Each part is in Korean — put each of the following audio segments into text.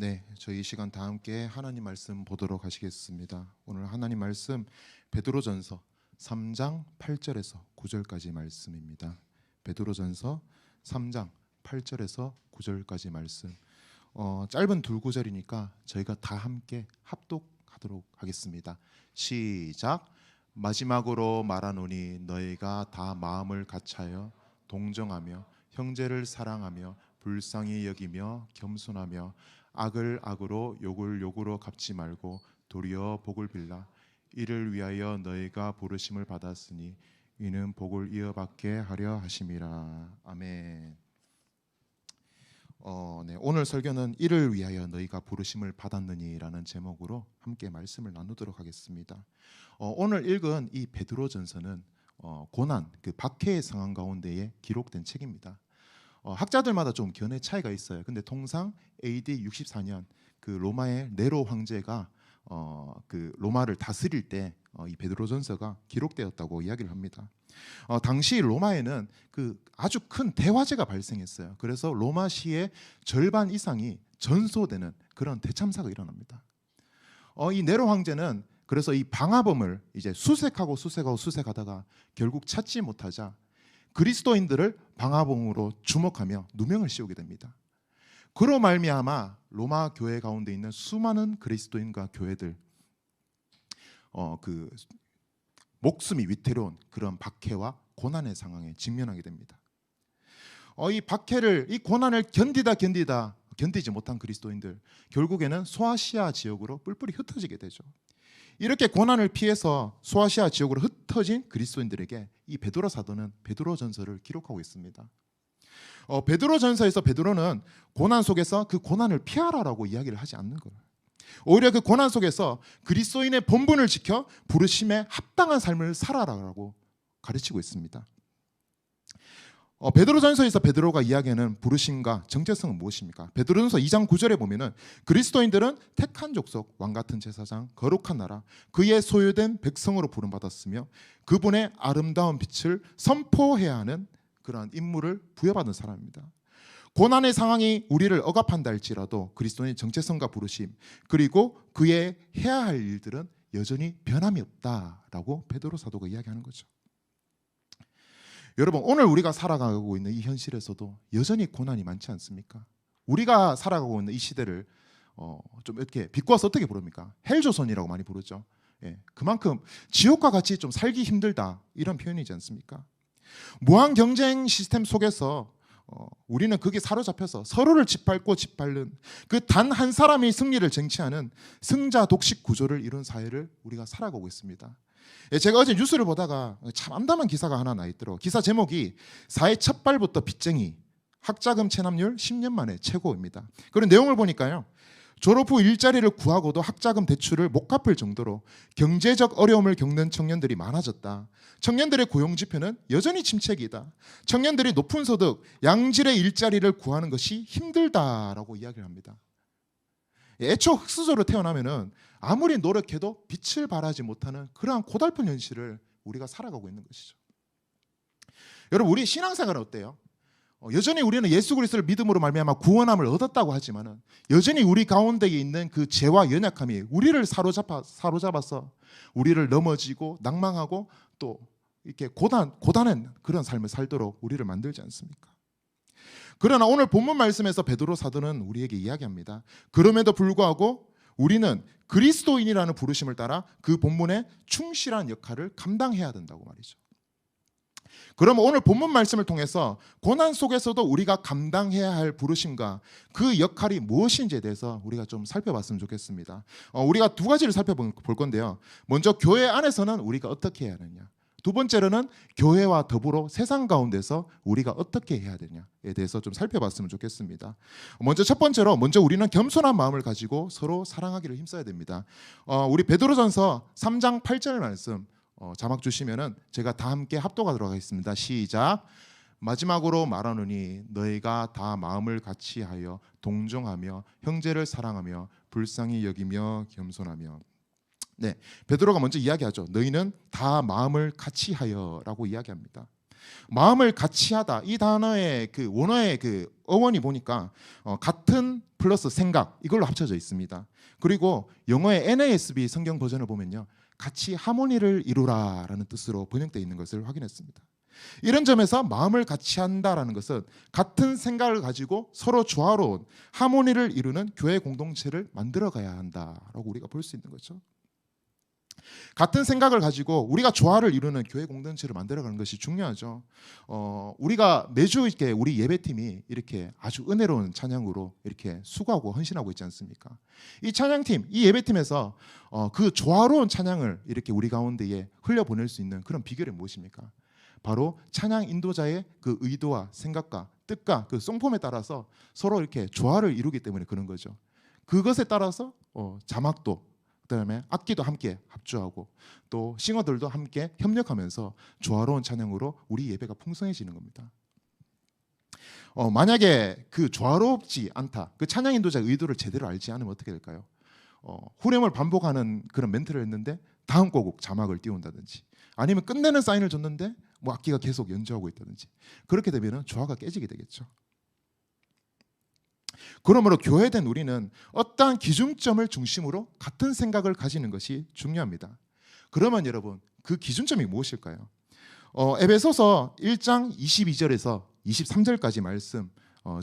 네, 저희 이 시간 다 함께 하나님 말씀 보도록 하시겠습니다. 오늘 하나님 말씀 베드로전서 3장 8절에서 9절까지 말씀입니다. 베드로전서 3장 8절에서 9절까지 말씀. 짧은 둘구절이니까 저희가 다 함께 합독하도록 하겠습니다. 시작. 마지막으로 말하노니 너희가 다 마음을 같이하여 동정하며 형제를 사랑하며 불쌍히 여기며 겸손하며 악을 악으로 욕을 욕으로 갚지 말고 도리어 복을 빌라. 이를 위하여 너희가 부르심을 받았으니 이는 복을 이어받게 하려 하심이라. 아멘. 오늘 설교는 이를 위하여 너희가 부르심을 받았느니라는 제목으로 함께 말씀을 나누도록 하겠습니다. 오늘 읽은 이 베드로전서는 고난, 그 박해의 상황 가운데에 기록된 책입니다. 학자들마다 좀 견해 차이가 있어요. 근데 통상 AD 64년 그 로마의 네로 황제가 그 로마를 다스릴 때 이 베드로전서가 기록되었다고 이야기를 합니다. 당시 로마에는 그 아주 큰 대화재가 발생했어요. 그래서 로마시의 절반 이상이 전소되는 그런 대참사가 일어납니다. 이 네로 황제는 그래서 이 방화범을 이제 수색하다가 결국 찾지 못하자 그리스도인들을 방화범으로 주목하며 누명을 씌우게 됩니다. 그로 말미암아 로마 교회 가운데 있는 수많은 그리스도인과 교회들 그 목숨이 위태로운 그런 박해와 고난의 상황에 직면하게 됩니다. 이 박해를, 이 고난을 견디지 못한 그리스도인들 결국에는 소아시아 지역으로 뿔뿔이 흩어지게 되죠. 이렇게 고난을 피해서 소아시아 지역으로 흩어진 그리스도인들에게 이 베드로 사도는 베드로전서를 기록하고 있습니다. 베드로전서에서 베드로는 고난 속에서 그 고난을 피하라라고 이야기를 하지 않는 거예요. 오히려 그 고난 속에서 그리스도인의 본분을 지켜 부르심에 합당한 삶을 살아라라고 가르치고 있습니다. 베드로전서에서 베드로가 이야기하는 부르심과 정체성은 무엇입니까? 베드로전서 2장 9절에 보면은 그리스도인들은 택한 족속, 왕같은 제사장, 거룩한 나라, 그의 소유된 백성으로 부름받았으며 그분의 아름다운 빛을 선포해야 하는 그러한 임무를 부여받은 사람입니다. 고난의 상황이 우리를 억압한다 할지라도 그리스도인의 정체성과 부르심 그리고 그의 해야 할 일들은 여전히 변함이 없다라고 베드로 사도가 이야기하는 거죠. 여러분, 오늘 우리가 살아가고 있는 이 현실에서도 여전히 고난이 많지 않습니까? 우리가 살아가고 있는 이 시대를 좀 이렇게 비꼬아서 어떻게 부릅니까? 헬조선이라고 많이 부르죠. 그만큼 지옥과 같이 좀 살기 힘들다 이런 표현이지 않습니까? 무한 경쟁 시스템 속에서 우리는 그게 사로잡혀서 서로를 짓밟는 그 단 한 사람이 승리를 쟁취하는 승자 독식 구조를 이룬 사회를 우리가 살아가고 있습니다. 제가 어제 뉴스를 보다가 참 암담한 기사가 하나 나 있더라고요. 기사 제목이 사회 첫 발부터 빚쟁이, 학자금 체납률 10년 만에 최고입니다. 그런 내용을 보니까요, 졸업 후 일자리를 구하고도 학자금 대출을 못 갚을 정도로 경제적 어려움을 겪는 청년들이 많아졌다. 청년들의 고용 지표는 여전히 침체기다. 청년들이 높은 소득, 양질의 일자리를 구하는 것이 힘들다라고 이야기를 합니다. 애초 흙수저로 태어나면은 아무리 노력해도 빛을 발하지 못하는 그러한 고달픈 현실을 우리가 살아가고 있는 것이죠. 여러분, 우리 신앙생활은 어때요? 여전히 우리는 예수 그리스도를 믿음으로 말미암아 구원함을 얻었다고 하지만은 여전히 우리 가운데 있는 그 죄와 연약함이 우리를 사로잡아서 우리를 넘어지고 낭망하고 또 이렇게 고단한 그런 삶을 살도록 우리를 만들지 않습니까? 그러나 오늘 본문 말씀에서 베드로 사도는 우리에게 이야기합니다. 그럼에도 불구하고 우리는 그리스도인이라는 부르심을 따라 그 본문의 충실한 역할을 감당해야 된다고 말이죠. 그럼 오늘 본문 말씀을 통해서 고난 속에서도 우리가 감당해야 할 부르심과 그 역할이 무엇인지에 대해서 우리가 좀 살펴봤으면 좋겠습니다. 우리가 두 가지를 살펴볼 건데요. 먼저 교회 안에서는 우리가 어떻게 해야 하느냐. 두 번째로는 교회와 더불어 세상 가운데서 우리가 어떻게 해야 되냐에 대해서 좀 살펴봤으면 좋겠습니다. 먼저 첫 번째로 우리는 겸손한 마음을 가지고 서로 사랑하기를 힘써야 됩니다. 우리 베드로전서 3장 8절 말씀 자막 주시면은 제가 다 함께 합독하도록 하겠습니다. 시작. 마지막으로 말하노니 너희가 다 마음을 같이하여 동정하며 형제를 사랑하며 불쌍히 여기며 겸손하며. 네, 베드로가 먼저 이야기하죠. 너희는 다 마음을 같이하여라고 이야기합니다. 마음을 같이 하다 이 단어의 그 원어의 그 어원이 보니까 같은 플러스 생각 이걸로 합쳐져 있습니다. 그리고 영어의 NASB 성경 버전을 보면요, 같이 하모니를 이루라라는 뜻으로 번역되어 있는 것을 확인했습니다. 이런 점에서 마음을 같이 한다라는 것은 같은 생각을 가지고 서로 조화로운 하모니를 이루는 교회 공동체를 만들어가야 한다라고 우리가 볼 수 있는 거죠. 같은 생각을 가지고 우리가 조화를 이루는 교회 공동체를 만들어가는 것이 중요하죠. 우리가 매주 이렇게 우리 예배팀이 이렇게 아주 은혜로운 찬양으로 이렇게 수고하고 헌신하고 있지 않습니까? 이 찬양팀, 이 예배팀에서 그 조화로운 찬양을 이렇게 우리 가운데에 흘려보낼 수 있는 그런 비결이 무엇입니까? 바로 찬양 인도자의 그 의도와 생각과 뜻과 그 송폼에 따라서 서로 이렇게 조화를 이루기 때문에 그런 거죠. 그것에 따라서 자막도, 그다음에 악기도 함께 합주하고 또 싱어들도 함께 협력하면서 조화로운 찬양으로 우리 예배가 풍성해지는 겁니다. 만약에 그 조화롭지 않다, 그 찬양 인도자의 의도를 제대로 알지 않으면 어떻게 될까요? 후렴을 반복하는 그런 멘트를 했는데 다음 곡 자막을 띄운다든지, 아니면 끝내는 사인을 줬는데 뭐 악기가 계속 연주하고 있다든지, 그렇게 되면 조화가 깨지게 되겠죠. 그러므로 교회된 우리는 어떠한 기준점을 중심으로 같은 생각을 가지는 것이 중요합니다. 그러면 여러분, 그 기준점이 무엇일까요? 에베소서 1장 22절에서 23절까지 말씀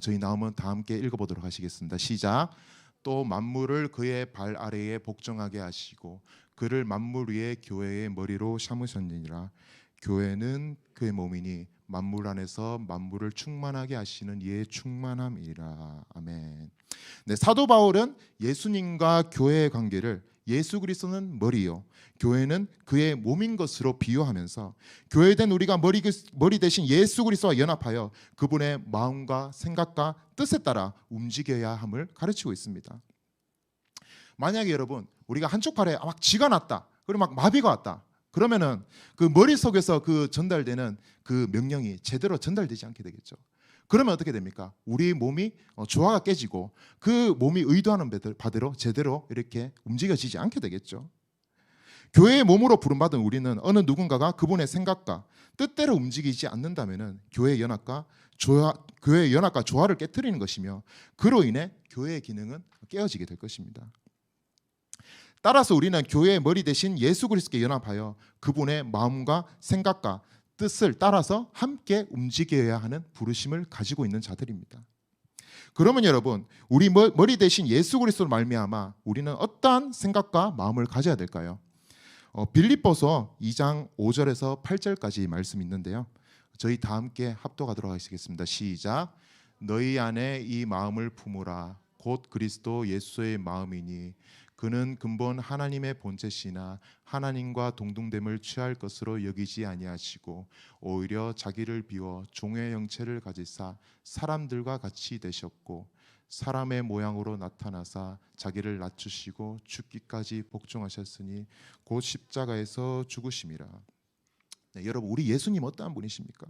저희 나오면 다 함께 읽어보도록 하시겠습니다. 시작. 또 만물을 그의 발 아래에 복종하게 하시고 그를 만물 위에 교회의 머리로 삼으셨느니라. 교회는 그의 몸이니 만물 안에서 만물을 충만하게 하시는 이의 충만함이라. 아멘. 네, 사도 바울은 예수님과 교회의 관계를 예수 그리스도는 머리요 교회는 그의 몸인 것으로 비유하면서 교회된 우리가 머리 대신 예수 그리스도와 연합하여 그분의 마음과 생각과 뜻에 따라 움직여야 함을 가르치고 있습니다. 만약에 여러분, 우리가 한쪽 팔에 막 쥐가 났다, 그리고 막 마비가 왔다, 그러면은 그 머릿속에서 그 전달되는 그 명령이 제대로 전달되지 않게 되겠죠. 그러면 어떻게 됩니까? 우리 몸이 조화가 깨지고 그 몸이 의도하는 바대로 제대로 이렇게 움직여지지 않게 되겠죠. 교회의 몸으로 부름받은 우리는 어느 누군가가 그분의 생각과 뜻대로 움직이지 않는다면은 교회의 연합과 조화를 깨트리는 것이며, 그로 인해 교회의 기능은 깨어지게 될 것입니다. 따라서 우리는 교회의 머리 대신 예수 그리스도께 연합하여 그분의 마음과 생각과 뜻을 따라서 함께 움직여야 하는 부르심을 가지고 있는 자들입니다. 그러면 여러분, 우리 머리 대신 예수 그리스도로 말미암아 우리는 어떠한 생각과 마음을 가져야 될까요? 빌립보서 2장 5절에서 8절까지 말씀이 있는데요, 저희 다 함께 합독하도록 하시겠습니다. 시작. 너희 안에 이 마음을 품으라. 곧 그리스도 예수의 마음이니 그는 근본 하나님의 본체시나 하나님과 동등됨을 취할 것으로 여기지 아니하시고 오히려 자기를 비워 종의 형체를 가지사 사람들과 같이 되셨고 사람의 모양으로 나타나사 자기를 낮추시고 죽기까지 복종하셨으니 곧 십자가에서 죽으심이라. 네, 여러분, 우리 예수님 어떠한 분이십니까?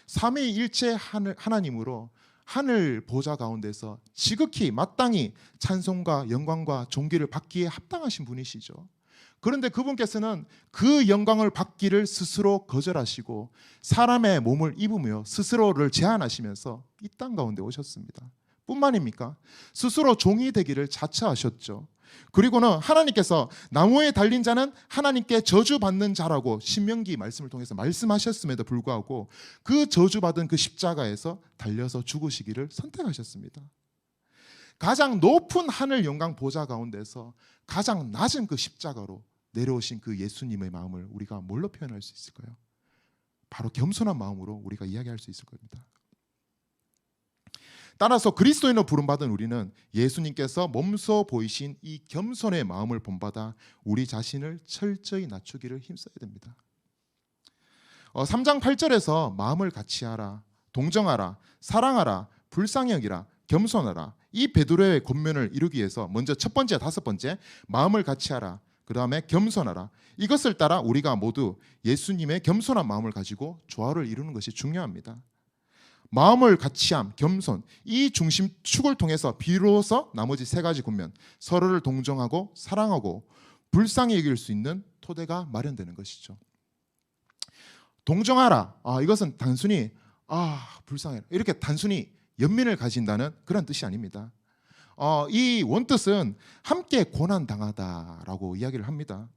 삼위일체 하나님으로 하늘 보좌 가운데서 지극히 마땅히 찬송과 영광과 존귀를 받기에 합당하신 분이시죠. 그런데 그분께서는 그 영광을 받기를 스스로 거절하시고 사람의 몸을 입으며 스스로를 제한하시면서 이 땅 가운데 오셨습니다. 뿐만입니까? 스스로 종이 되기를 자처하셨죠. 그리고는 하나님께서 나무에 달린 자는 하나님께 저주받는 자라고 신명기 말씀을 통해서 말씀하셨음에도 불구하고 그 저주받은 그 십자가에서 달려서 죽으시기를 선택하셨습니다. 가장 높은 하늘 영광 보좌 가운데서 가장 낮은 그 십자가로 내려오신 그 예수님의 마음을 우리가 뭘로 표현할 수 있을까요? 바로 겸손한 마음으로 우리가 이야기할 수 있을 겁니다. 따라서 그리스도인으로 부름받은 우리는 예수님께서 몸소 보이신 이 겸손의 마음을 본받아 우리 자신을 철저히 낮추기를 힘써야 됩니다. 3장 8절에서 마음을 같이 하라, 동정하라, 사랑하라, 불쌍히 여기라, 겸손하라, 이 베드로의 권면을 이루기 위해서 먼저 첫 번째, 다섯 번째 마음을 같이 하라, 그 다음에 겸손하라, 이것을 따라 우리가 모두 예수님의 겸손한 마음을 가지고 조화를 이루는 것이 중요합니다. 마음을 같이함, 겸손, 이 중심축을 통해서 비로소 나머지 세 가지 군면, 서로를 동정하고 사랑하고 불쌍히 여길 수 있는 토대가 마련되는 것이죠. 동정하라. 이것은 단순히 불쌍해라 이렇게 단순히 연민을 가진다는 그런 뜻이 아닙니다. 이 원뜻은 함께 고난 당하다라고 이야기를 합니다.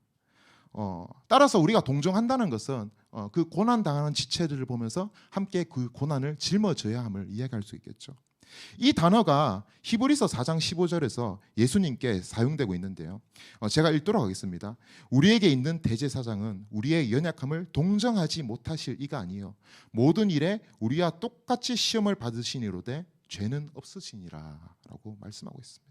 따라서 우리가 동정한다는 것은 그 고난 당하는 지체들을 보면서 함께 그 고난을 짊어져야 함을 이야기할 수 있겠죠. 이 단어가 히브리서 4장 15절에서 예수님께 사용되고 있는데요. 제가 읽도록 하겠습니다. 우리에게 있는 대제사장은 우리의 연약함을 동정하지 못하실 이가 아니요 모든 일에 우리와 똑같이 시험을 받으시니로되 죄는 없으시니라 라고 말씀하고 있습니다.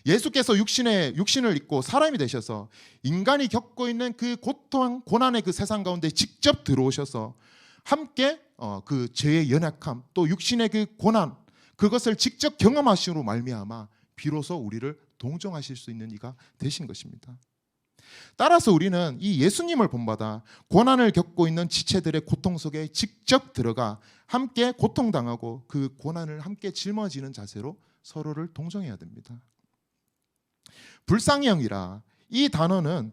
예수께서 육신을 입고 사람이 되셔서 인간이 겪고 있는 그 고통, 고난의 그 세상 가운데 직접 들어오셔서 함께 그 죄의 연약함 또 육신의 그 고난 그것을 직접 경험하심으로 말미암아 비로소 우리를 동정하실 수 있는 이가 되신 것입니다. 따라서 우리는 이 예수님을 본받아 고난을 겪고 있는 지체들의 고통 속에 직접 들어가 함께 고통당하고 그 고난을 함께 짊어지는 자세로 서로를 동정해야 됩니다. 불쌍형이라 이 단어는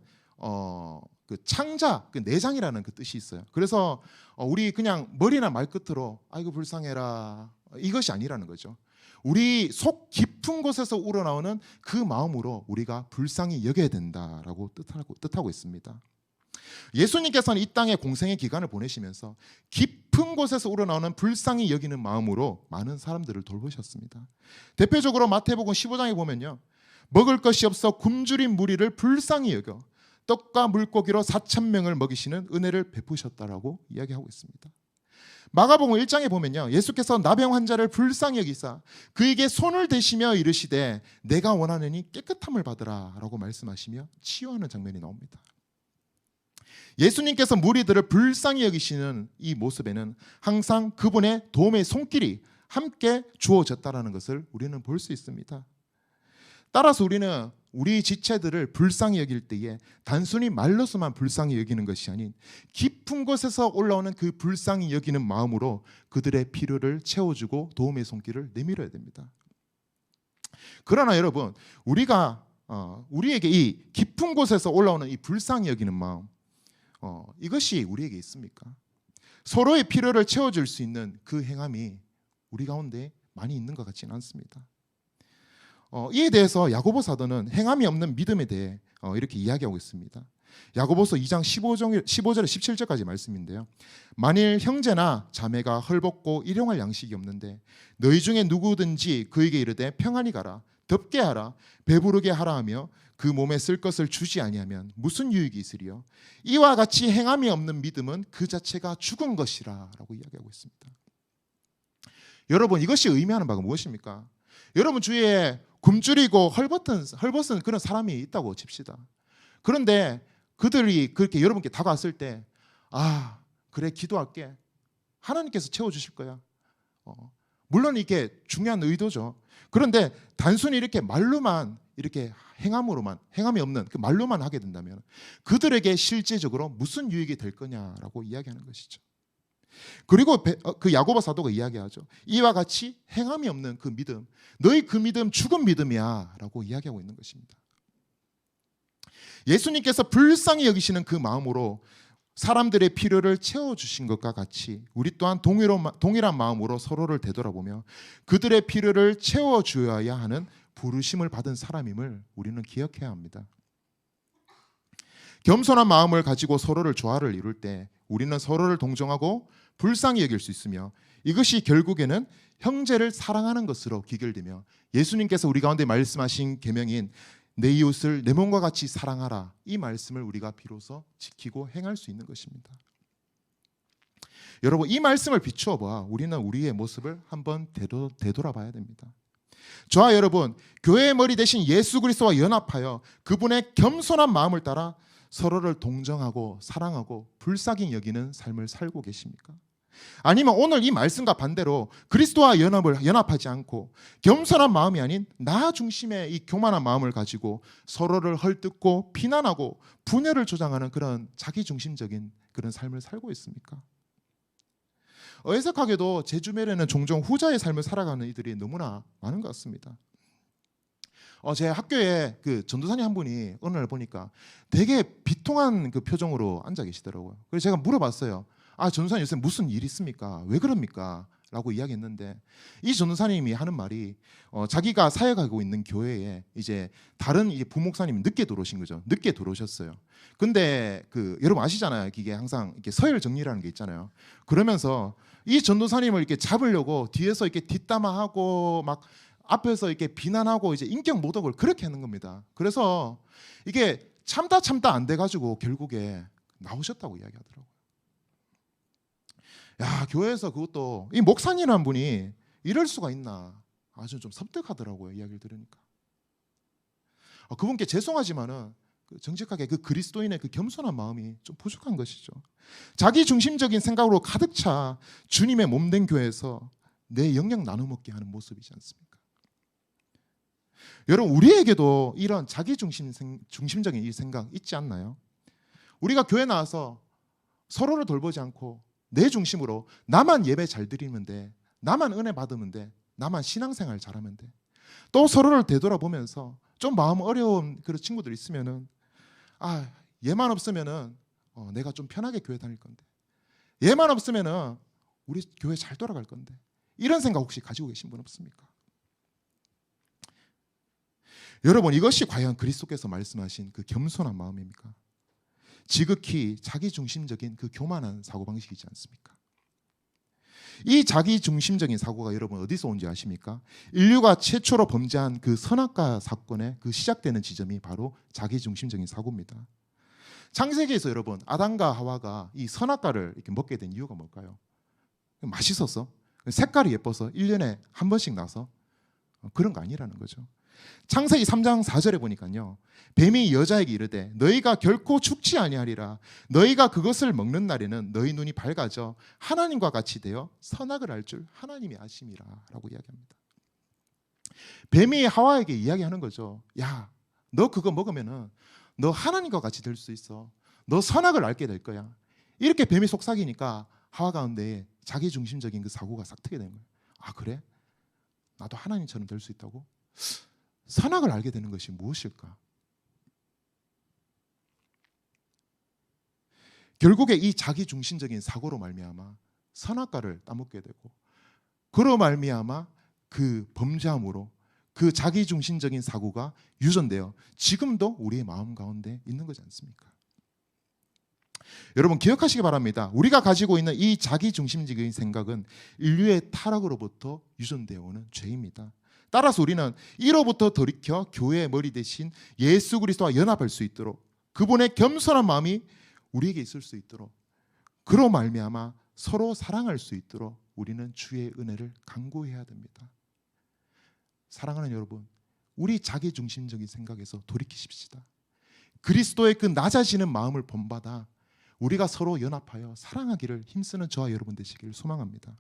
그 창자, 그 내장이라는 그 뜻이 있어요. 그래서 우리 그냥 머리나 말끝으로 아이고 불쌍해라 이것이 아니라는 거죠. 우리 속 깊은 곳에서 우러나오는 그 마음으로 우리가 불쌍히 여겨야 된다라고 뜻하고 있습니다. 예수님께서는 이 땅에 공생의 기간을 보내시면서 깊은 곳에서 우러나오는 불쌍히 여기는 마음으로 많은 사람들을 돌보셨습니다. 대표적으로 마태복음 15장에 보면요. 먹을 것이 없어 굶주린 무리를 불쌍히 여겨 떡과 물고기로 4,000명을 먹이시는 은혜를 베푸셨다라고 이야기하고 있습니다. 마가복음 1장에 보면요. 예수께서 나병 환자를 불쌍히 여기사 그에게 손을 대시며 이르시되 내가 원하느니 깨끗함을 받으라 라고 말씀하시며 치유하는 장면이 나옵니다. 예수님께서 무리들을 불쌍히 여기시는 이 모습에는 항상 그분의 도움의 손길이 함께 주어졌다는 것을 우리는 볼 수 있습니다. 따라서 우리는 우리 지체들을 불쌍히 여길 때에 단순히 말로서만 불쌍히 여기는 것이 아닌 깊은 곳에서 올라오는 그 불쌍히 여기는 마음으로 그들의 필요를 채워주고 도움의 손길을 내밀어야 됩니다. 그러나 여러분 우리에게 이 깊은 곳에서 올라오는 이 불쌍히 여기는 마음 이것이 우리에게 있습니까? 서로의 필요를 채워줄 수 있는 그 행함이 우리 가운데 많이 있는 것 같지는 않습니다. 이에 대해서 야고보 사도는 행함이 없는 믿음에 대해 이렇게 이야기하고 있습니다. 야고보서 2장 15절에 17절까지 말씀인데요. 만일 형제나 자매가 헐벗고 일용할 양식이 없는데 너희 중에 누구든지 그에게 이르되 평안히 가라 덥게 하라 배부르게 하라 하며 그 몸에 쓸 것을 주지 아니하면 무슨 유익이 있으리요? 이와 같이 행함이 없는 믿음은 그 자체가 죽은 것이라 라고 이야기하고 있습니다. 여러분 이것이 의미하는 바가 무엇입니까? 여러분 주위에 굶주리고 헐벗은 그런 사람이 있다고 칩시다. 그런데 그들이 그렇게 여러분께 다가왔을 때 그래 기도할게. 하나님께서 채워주실 거야. 물론 이게 중요한 의도죠. 그런데 단순히 이렇게 말로만 이렇게 행함이 없는 그 말로만 하게 된다면 그들에게 실제적으로 무슨 유익이 될 거냐라고 이야기하는 것이죠. 그리고 그 야고보 사도가 이야기하죠. 이와 같이 행함이 없는 그 믿음, 너희 그 믿음 죽은 믿음이야 라고 이야기하고 있는 것입니다. 예수님께서 불쌍히 여기시는 그 마음으로 사람들의 필요를 채워주신 것과 같이 우리 또한 동일한 마음으로 서로를 되돌아보며 그들의 필요를 채워주어야 하는 부르심을 받은 사람임을 우리는 기억해야 합니다. 겸손한 마음을 가지고 서로를 조화를 이룰 때 우리는 서로를 동정하고 불쌍히 여길 수 있으며 이것이 결국에는 형제를 사랑하는 것으로 귀결되며 예수님께서 우리 가운데 말씀하신 계명인 내 이웃을 내 몸과 같이 사랑하라 이 말씀을 우리가 비로소 지키고 행할 수 있는 것입니다. 여러분 이 말씀을 비추어 봐 우리는 우리의 모습을 한번 되돌아봐야 됩니다. 저와 여러분 교회의 머리 대신 예수 그리스도와 연합하여 그분의 겸손한 마음을 따라 서로를 동정하고 사랑하고 불쌍히 여기는 삶을 살고 계십니까? 아니면 오늘 이 말씀과 반대로 그리스도와 연합하지 않고 겸손한 마음이 아닌 나 중심의 이 교만한 마음을 가지고 서로를 헐뜯고 비난하고 분열을 조장하는 그런 자기중심적인 그런 삶을 살고 있습니까? 어리석하게도 제 주변에는 종종 후자의 삶을 살아가는 이들이 너무나 많은 것 같습니다. 제 학교에 그 전도사님 한 분이 어느 날 보니까 되게 비통한 그 표정으로 앉아 계시더라고요. 그래서 제가 물어봤어요. 전도사님 요새 무슨 일 있습니까? 왜 그럽니까? 라고 이야기했는데 이 전도사님이 하는 말이 자기가 사역하고 있는 교회에 이제 다른 이제 부목사님이 늦게 들어오신 거죠. 늦게 들어오셨어요. 근데 그 여러분 아시잖아요. 이게 항상 이렇게 서열 정리라는 게 있잖아요. 그러면서 이 전도사님을 이렇게 잡으려고 뒤에서 이렇게 뒷담화하고 막 앞에서 이렇게 비난하고 이제 인격 모독을 그렇게 하는 겁니다. 그래서 이게 참다 안 돼가지고 결국에 나오셨다고 이야기하더라고요. 야, 교회에서 그것도 이 목사님이라는 분이 이럴 수가 있나 아주 좀 섬뜩하더라고요. 이야기를 들으니까. 그분께 죄송하지만은 정직하게 그 그리스도인의 그 겸손한 마음이 좀 부족한 것이죠. 자기 중심적인 생각으로 가득 차 주님의 몸된 교회에서 내 영역 나눠 먹게 하는 모습이지 않습니까? 여러분 우리에게도 이런 자기 중심적인 이 생각 있지 않나요? 우리가 교회 나와서 서로를 돌보지 않고 내 중심으로 나만 예배 잘 드리면 돼, 나만 은혜 받으면 돼, 나만 신앙생활 잘하면 돼. 또 서로를 되돌아보면서 좀 마음 어려운 그런 친구들 있으면은 얘만 없으면은 내가 좀 편하게 교회 다닐 건데, 얘만 없으면은 우리 교회 잘 돌아갈 건데, 이런 생각 혹시 가지고 계신 분 없습니까? 여러분 이것이 과연 그리스도께서 말씀하신 그 겸손한 마음입니까? 지극히 자기중심적인 그 교만한 사고방식이지 않습니까? 이 자기중심적인 사고가 여러분 어디서 온지 아십니까? 인류가 최초로 범죄한 그 선악과 사건의 그 시작되는 지점이 바로 자기중심적인 사고입니다. 창세기에서 여러분 아담과 하와가 이 선악과를 이렇게 먹게 된 이유가 뭘까요? 맛있어서, 색깔이 예뻐서 1년에 한 번씩 나서 그런 거 아니라는 거죠. 창세기 3장 4절에 보니까요, 뱀이 여자에게 이르되 너희가 결코 죽지 아니하리라. 너희가 그것을 먹는 날에는 너희 눈이 밝아져 하나님과 같이 되어 선악을 알 줄 하나님이 아심이라 라고 이야기합니다. 뱀이 하와에게 이야기하는 거죠. 야, 너 그거 먹으면은 너 하나님과 같이 될 수 있어. 너 선악을 알게 될 거야. 이렇게 뱀이 속삭이니까 하와 가운데 자기중심적인 그 사고가 싹 트게 되는 거예요. 그래? 나도 하나님처럼 될 수 있다고? 선악을 알게 되는 것이 무엇일까? 결국에 이 자기중심적인 사고로 말미암아 선악과를 따먹게 되고, 그로 말미암아 그 범죄함으로 그 자기중심적인 사고가 유전되어 지금도 우리의 마음 가운데 있는 거지 않습니까? 여러분 기억하시기 바랍니다. 우리가 가지고 있는 이 자기중심적인 생각은 인류의 타락으로부터 유전되어 오는 죄입니다. 따라서 우리는 이로부터 돌이켜 교회의 머리 대신 예수 그리스도와 연합할 수 있도록, 그분의 겸손한 마음이 우리에게 있을 수 있도록, 그로 말미암아 서로 사랑할 수 있도록 우리는 주의 은혜를 간구해야 됩니다. 사랑하는 여러분, 우리 자기중심적인 생각에서 돌이키십시다. 그리스도의 그 낮아지는 마음을 본받아 우리가 서로 연합하여 사랑하기를 힘쓰는 저와 여러분 되시기를 소망합니다.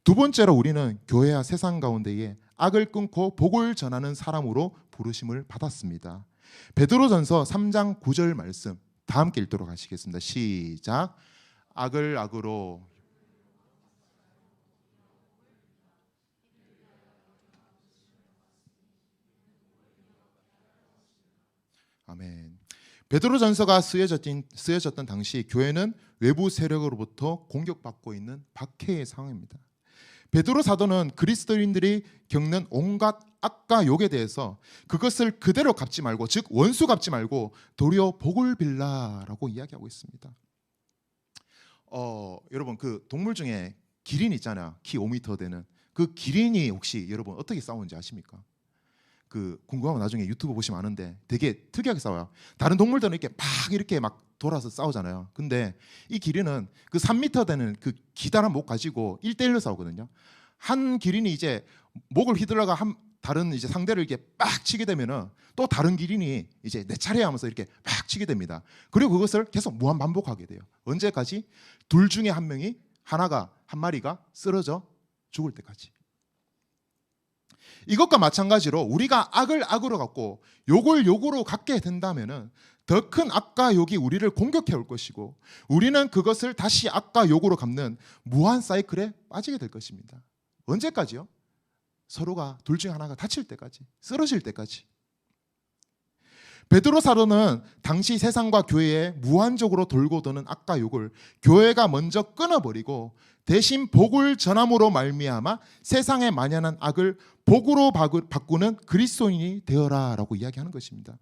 두 번째로 우리는 교회와 세상 가운데에 악을 끊고 복을 전하는 사람으로 부르심을 받았습니다. 베드로전서 3장 9절 말씀 다 함께 읽도록 하시겠습니다. 시작. 악을 악으로, 아멘. 베드로전서가 쓰여졌던 당시 교회는 외부 세력으로부터 공격받고 있는 박해의 상황입니다. 베드로 사도는 그리스도인들이 겪는 온갖 악과 욕에 대해서 그것을 그대로 갚지 말고, 즉 원수 갚지 말고 도리어 복을 빌라라고 이야기하고 있습니다. 여러분 그 동물 중에 기린 있잖아요. 키 5m 되는 그 기린이 혹시 여러분 어떻게 싸우는지 아십니까? 그 궁금하면 나중에 유튜브 보시면 아는데 되게 특이하게 싸워요. 다른 동물들은 이렇게 막 돌아서 싸우잖아요. 근데 이 기린은 그 3m 되는 그 기다란 목 가지고 1대1로 싸우거든요. 한 기린이 이제 목을 휘둘러가 다른 이제 상대를 이렇게 빡 치게 되면은 또 다른 기린이 이제 내 차례 하면서 이렇게 빡 치게 됩니다. 그리고 그것을 계속 무한 반복하게 돼요. 언제까지? 둘 중에 한 마리가 쓰러져 죽을 때까지. 이것과 마찬가지로 우리가 악을 악으로 갚고 욕을 욕으로 갚게 된다면은 더 큰 악과 욕이 우리를 공격해 올 것이고, 우리는 그것을 다시 악과 욕으로 갚는 무한 사이클에 빠지게 될 것입니다. 언제까지요? 서로가 둘 중 하나가 다칠 때까지, 쓰러질 때까지. 베드로 사도는 당시 세상과 교회에 무한적으로 돌고 도는 악과 욕을 교회가 먼저 끊어버리고 대신 복을 전함으로 말미암아 세상에 만연한 악을 복으로 바꾸는 그리스도인이 되어라라고 이야기하는 것입니다.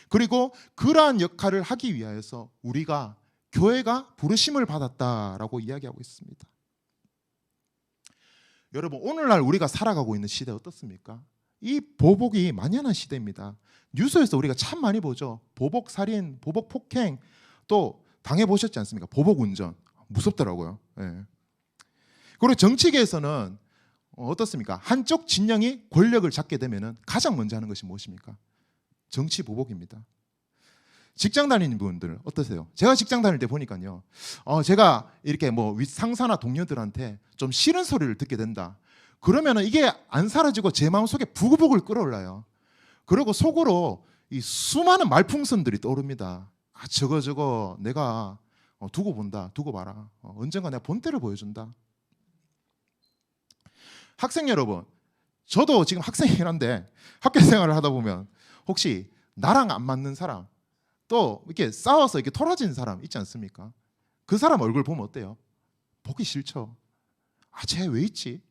그리고 그러한 역할을 하기 위하여서 우리가 교회가 부르심을 받았다라고 이야기하고 있습니다. 여러분, 오늘날 우리가 살아가고 있는 시대 어떻습니까? 이 보복이 만연한 시대입니다. 뉴스에서 우리가 참 많이 보죠. 보복 살인, 보복 폭행, 또 당해보셨지 않습니까? 보복 운전. 무섭더라고요. 예. 그리고 정치계에서는 어떻습니까? 한쪽 진영이 권력을 잡게 되면 가장 먼저 하는 것이 무엇입니까? 정치 보복입니다. 직장 다니는 분들 어떠세요? 제가 직장 다닐 때 보니까요. 제가 이렇게 뭐 상사나 동료들한테 좀 싫은 소리를 듣게 된다. 그러면은 이게 안 사라지고 제 마음속에 부글부글 끓어올라요. 그리고 속으로 이 수많은 말풍선들이 떠오릅니다. 저거 내가 두고 본다, 두고 봐라. 언젠가 내가 본때를 보여준다. 학생 여러분, 저도 지금 학생이긴 한데 학교 생활을 하다 보면 혹시 나랑 안 맞는 사람, 또 이렇게 싸워서 이렇게 토라진 사람 있지 않습니까? 그 사람 얼굴 보면 어때요? 보기 싫죠. 쟤 왜 있지?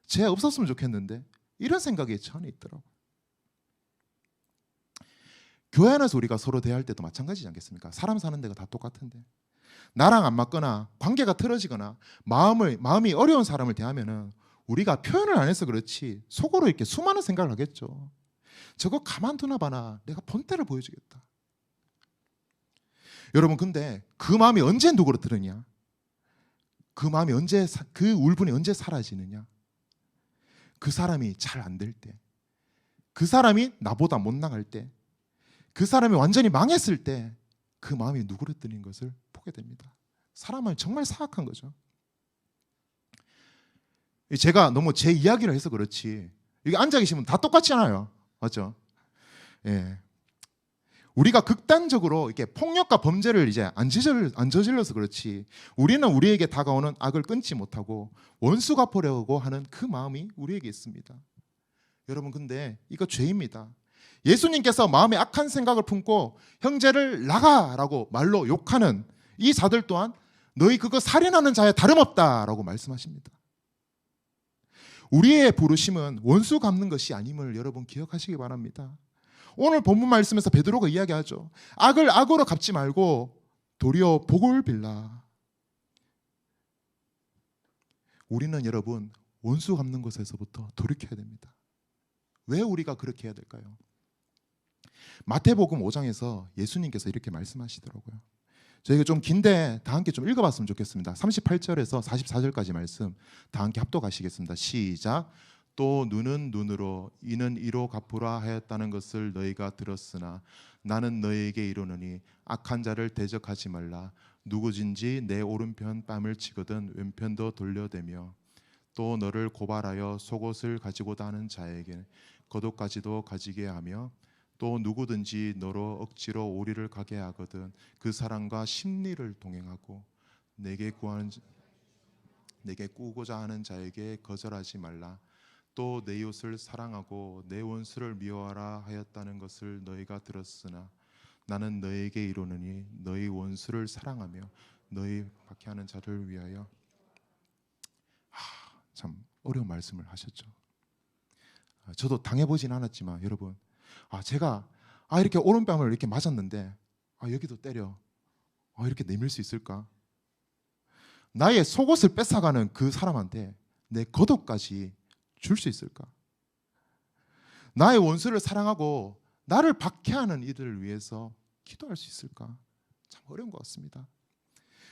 쟤 없었으면 좋겠는데, 이런 생각이 전혀 있더라고요. 교회 안에서 우리가 서로 대할 때도 마찬가지지 않겠습니까? 사람 사는 데가 다 똑같은데 나랑 안 맞거나 관계가 틀어지거나 마음이 어려운 사람을 대하면은 우리가 표현을 안 해서 그렇지 속으로 이렇게 수많은 생각을 하겠죠. 저거 가만두나 봐나, 내가 본때를 보여주겠다. 여러분, 근데 그 마음이 언제 누그러뜨느냐? 그 마음이 언제, 그 울분이 언제 사라지느냐? 그 사람이 잘 안 될 때, 그 사람이 나보다 못 나갈 때, 그 사람이 완전히 망했을 때 그 마음이 누그러뜨린 것을 보게 됩니다. 사람은 정말 사악한 거죠. 제가 너무 제 이야기를 해서 그렇지 여기 앉아 계시면 다 똑같지 않아요. 맞죠? 예. 우리가 극단적으로 이렇게 폭력과 범죄를 이제 안 저질러서 그렇지 우리는 우리에게 다가오는 악을 끊지 못하고 원수 갚으려고 하는 그 마음이 우리에게 있습니다. 여러분, 근데 이거 죄입니다. 예수님께서 마음에 악한 생각을 품고 형제를 나가라고 말로 욕하는 이 자들 또한 너희 그거 살인하는 자에 다름없다라고 말씀하십니다. 우리의 부르심은 원수 갚는 것이 아님을 여러분 기억하시기 바랍니다. 오늘 본문 말씀에서 베드로가 이야기하죠. 악을 악으로 갚지 말고 도리어 복을 빌라. 우리는 여러분 원수 갚는 것에서부터 돌이켜야 됩니다. 왜 우리가 그렇게 해야 될까요? 마태복음 5장에서 예수님께서 이렇게 말씀하시더라고요. 저희가 좀 긴데 다 함께 좀 읽어봤으면 좋겠습니다. 38절에서 44절까지 말씀 다 함께 합독하시겠습니다. 시작. 또 눈은 눈으로 이는 이로 갚으라 하였다는 것을 너희가 들었으나 나는 너희에게 이르노니 악한 자를 대적하지 말라. 누구든지 내 오른편 뺨을 치거든 왼편도 돌려대며 또 너를 고발하여 속옷을 가지고자 하는 자에게 겉옷까지도 가지게 하며 또 누구든지 너로 억지로 오리를 가게 하거든 그 사람과 심리를 동행하고 내게 꾸고자 하는 자에게 거절하지 말라. 또 내 이웃을 사랑하고 내 원수를 미워하라 하였다는 것을 너희가 들었으나 나는 너희에게 이르노니 너희 원수를 사랑하며 너희 박해하는 자를 위하여. 참 어려운 말씀을 하셨죠. 저도 당해보진 않았지만 여러분, 제가 이렇게 오른뺨을 이렇게 맞았는데 여기도 때려 이렇게 내밀 수 있을까? 나의 속옷을 뺏어가는 그 사람한테 내 겉옷까지 줄 수 있을까? 나의 원수를 사랑하고 나를 박해하는 이들을 위해서 기도할 수 있을까? 참 어려운 것 같습니다.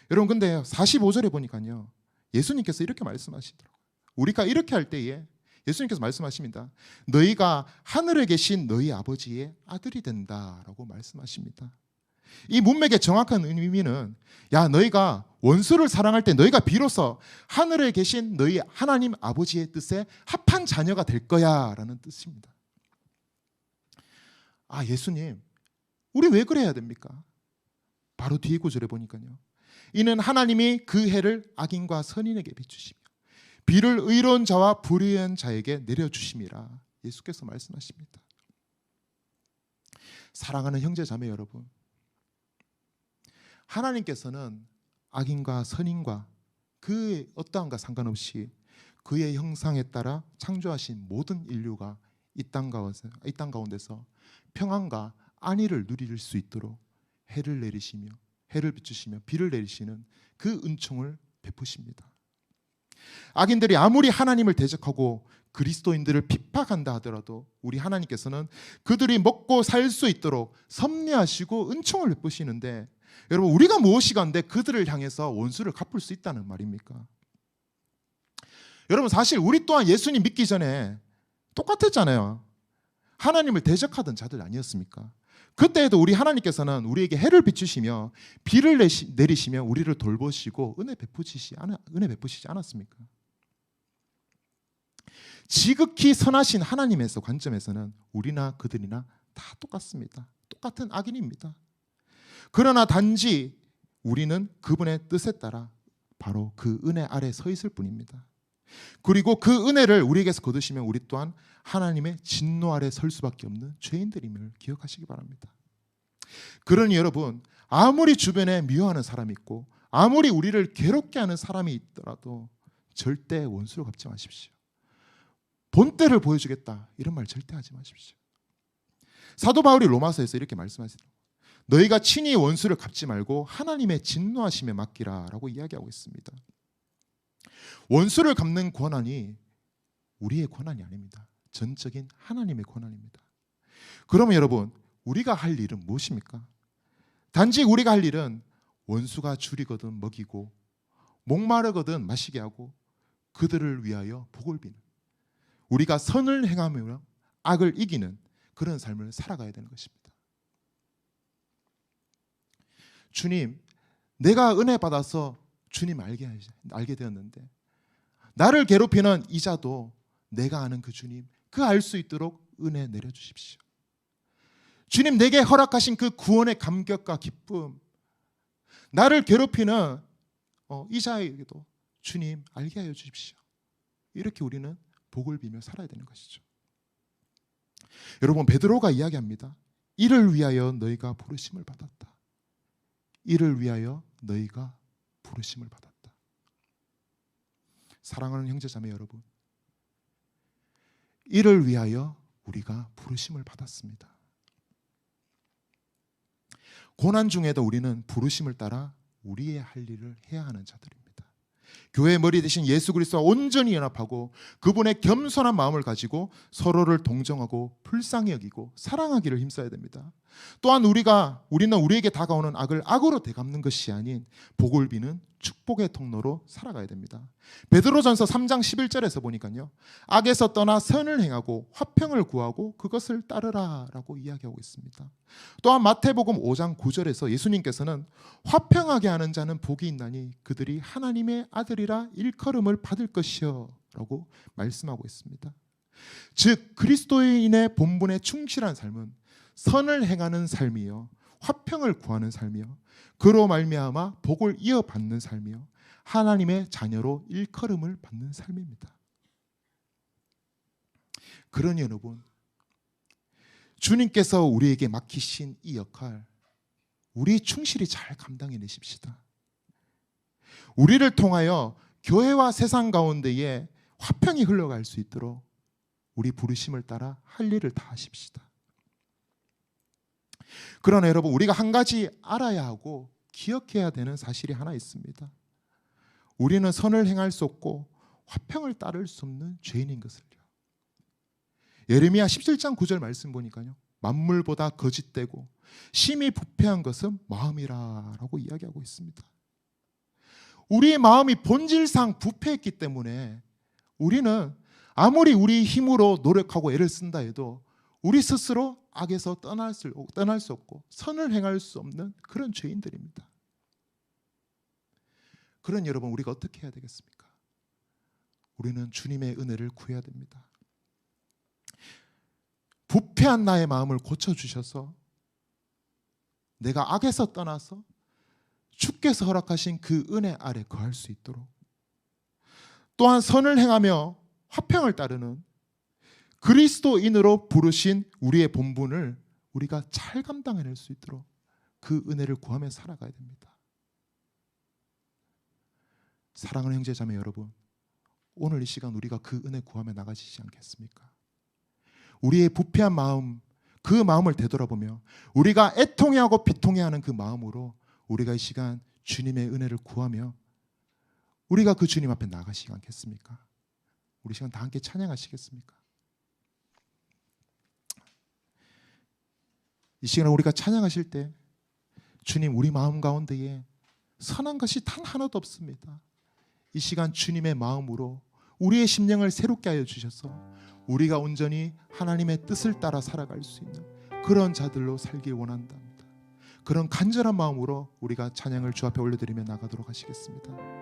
여러분, 근데 45절에 보니까요 예수님께서 이렇게 말씀하시더라고요. 우리가 이렇게 할 때에 예수님께서 말씀하십니다. 너희가 하늘에 계신 너희 아버지의 아들이 된다라고 말씀하십니다. 이 문맥의 정확한 의미는 너희가 원수를 사랑할 때 너희가 비로소 하늘에 계신 너희 하나님 아버지의 뜻에 합한 자녀가 될 거야 라는 뜻입니다. 예수님, 우리 왜 그래야 됩니까? 바로 뒤에 구절에 보니까요 이는 하나님이 그 해를 악인과 선인에게 비추시며 비를 의로운 자와 불의한 자에게 내려주심이라. 예수께서 말씀하십니다. 사랑하는 형제 자매 여러분, 하나님께서는 악인과 선인과 그의 어떠함과 상관없이 그의 형상에 따라 창조하신 모든 인류가 이 땅 가운데서 평안과 안위를 누릴 수 있도록 해를 비추시며 비를 내리시는 그 은총을 베푸십니다. 악인들이 아무리 하나님을 대적하고 그리스도인들을 핍박한다 하더라도 우리 하나님께서는 그들이 먹고 살 수 있도록 섭리하시고 은총을 베푸시는데, 여러분, 우리가 무엇이간데 그들을 향해서 원수를 갚을 수 있다는 말입니까? 여러분, 사실 우리 또한 예수님 믿기 전에 똑같았잖아요. 하나님을 대적하던 자들 아니었습니까? 그때에도 우리 하나님께서는 우리에게 해를 비추시며 비를 내리시며 우리를 돌보시고 은혜 베푸시지 않았습니까? 지극히 선하신 하나님에서 관점에서는 우리나 그들이나 다 똑같습니다. 똑같은 악인입니다. 그러나 단지 우리는 그분의 뜻에 따라 바로 그 은혜 아래 서 있을 뿐입니다. 그리고 그 은혜를 우리에게서 거두시면 우리 또한 하나님의 진노 아래 설 수밖에 없는 죄인들임을 기억하시기 바랍니다. 그러니 여러분, 아무리 주변에 미워하는 사람이 있고 아무리 우리를 괴롭게 하는 사람이 있더라도 절대 원수로 갚지 마십시오. 본때를 보여주겠다 이런 말 절대 하지 마십시오. 사도 바울이 로마서에서 이렇게 말씀하시더라고요. 너희가 친히 원수를 갚지 말고 하나님의 진노하심에 맡기라 라고 이야기하고 있습니다. 원수를 갚는 권한이 우리의 권한이 아닙니다. 전적인 하나님의 권한입니다. 그러면 여러분, 우리가 할 일은 무엇입니까? 단지 우리가 할 일은 원수가 줄이거든 먹이고 목마르거든 마시게 하고 그들을 위하여 복을 비는, 우리가 선을 행하며 악을 이기는 그런 삶을 살아가야 되는 것입니다. 주님, 내가 은혜 받아서 주님 알게 되었는데 나를 괴롭히는 이자도 내가 아는 그 주님, 그 알 수 있도록 은혜 내려주십시오. 주님, 내게 허락하신 그 구원의 감격과 기쁨, 나를 괴롭히는 이자에게도 주님 알게 하여 주십시오. 이렇게 우리는 복을 비며 살아야 되는 것이죠. 여러분, 베드로가 이야기합니다. 이를 위하여 너희가 부르심을 받았다. 이를 위하여 너희가 부르심을 받았다. 사랑하는 형제자매 여러분, 이를 위하여 우리가 부르심을 받았습니다. 고난 중에도 우리는 부르심을 따라 우리의 할 일을 해야 하는 자들입니다. 교회의 머리 대신 예수 그리스도와 온전히 연합하고 그분의 겸손한 마음을 가지고 서로를 동정하고 불쌍히 여기고 사랑하기를 힘써야 됩니다. 또한 우리는 우리에게 다가오는 악을 악으로 되갚는 것이 아닌 복을 비는 축복의 통로로 살아가야 됩니다. 베드로전서 3장 11절에서 보니까요, 악에서 떠나 선을 행하고 화평을 구하고 그것을 따르라 라고 이야기하고 있습니다. 또한 마태복음 5장 9절에서 예수님께서는 화평하게 하는 자는 복이 있나니 그들이 하나님의 아들이라 일컬음을 받을 것이요 라고 말씀하고 있습니다. 즉 그리스도인의 본분에 충실한 삶은 선을 행하는 삶이요 화평을 구하는 삶이요 그로 말미암아 복을 이어받는 삶이요 하나님의 자녀로 일컬음을 받는 삶입니다. 그러니 여러분, 주님께서 우리에게 맡기신 이 역할 우리 충실히 잘 감당해내십시다. 우리를 통하여 교회와 세상 가운데에 화평이 흘러갈 수 있도록 우리 부르심을 따라 할 일을 다 하십시다. 그러나 여러분, 우리가 한 가지 알아야 하고 기억해야 되는 사실이 하나 있습니다. 우리는 선을 행할 수 없고 화평을 따를 수 없는 죄인인 것을요. 예레미야 17장 9절 말씀 보니까요, 만물보다 거짓되고 심히 부패한 것은 마음이라 라고 이야기하고 있습니다. 우리의 마음이 본질상 부패했기 때문에 우리는 아무리 우리 힘으로 노력하고 애를 쓴다 해도 우리 스스로 악에서 떠날 수 없고 선을 행할 수 없는 그런 죄인들입니다. 그런 여러분, 우리가 어떻게 해야 되겠습니까? 우리는 주님의 은혜를 구해야 됩니다. 부패한 나의 마음을 고쳐주셔서 내가 악에서 떠나서 주께서 허락하신 그 은혜 아래 거할 수 있도록, 또한 선을 행하며 화평을 따르는 그리스도인으로 부르신 우리의 본분을 우리가 잘 감당해낼 수 있도록 그 은혜를 구하며 살아가야 됩니다. 사랑하는 형제자매 여러분, 오늘 이 시간 우리가 그 은혜 구하며 나가시지 않겠습니까? 우리의 부패한 마음, 그 마음을 되돌아보며 우리가 애통해하고 비통해하는 그 마음으로 우리가 이 시간 주님의 은혜를 구하며 우리가 그 주님 앞에 나가시지 않겠습니까? 우리 시간 다 함께 찬양하시겠습니까? 이 시간에 우리가 찬양하실 때 주님, 우리 마음 가운데에 선한 것이 단 하나도 없습니다. 이 시간 주님의 마음으로 우리의 심령을 새롭게 하여 주셔서 우리가 온전히 하나님의 뜻을 따라 살아갈 수 있는 그런 자들로 살길 원한답니다. 그런 간절한 마음으로 우리가 찬양을 주 앞에 올려드리며 나가도록 하시겠습니다.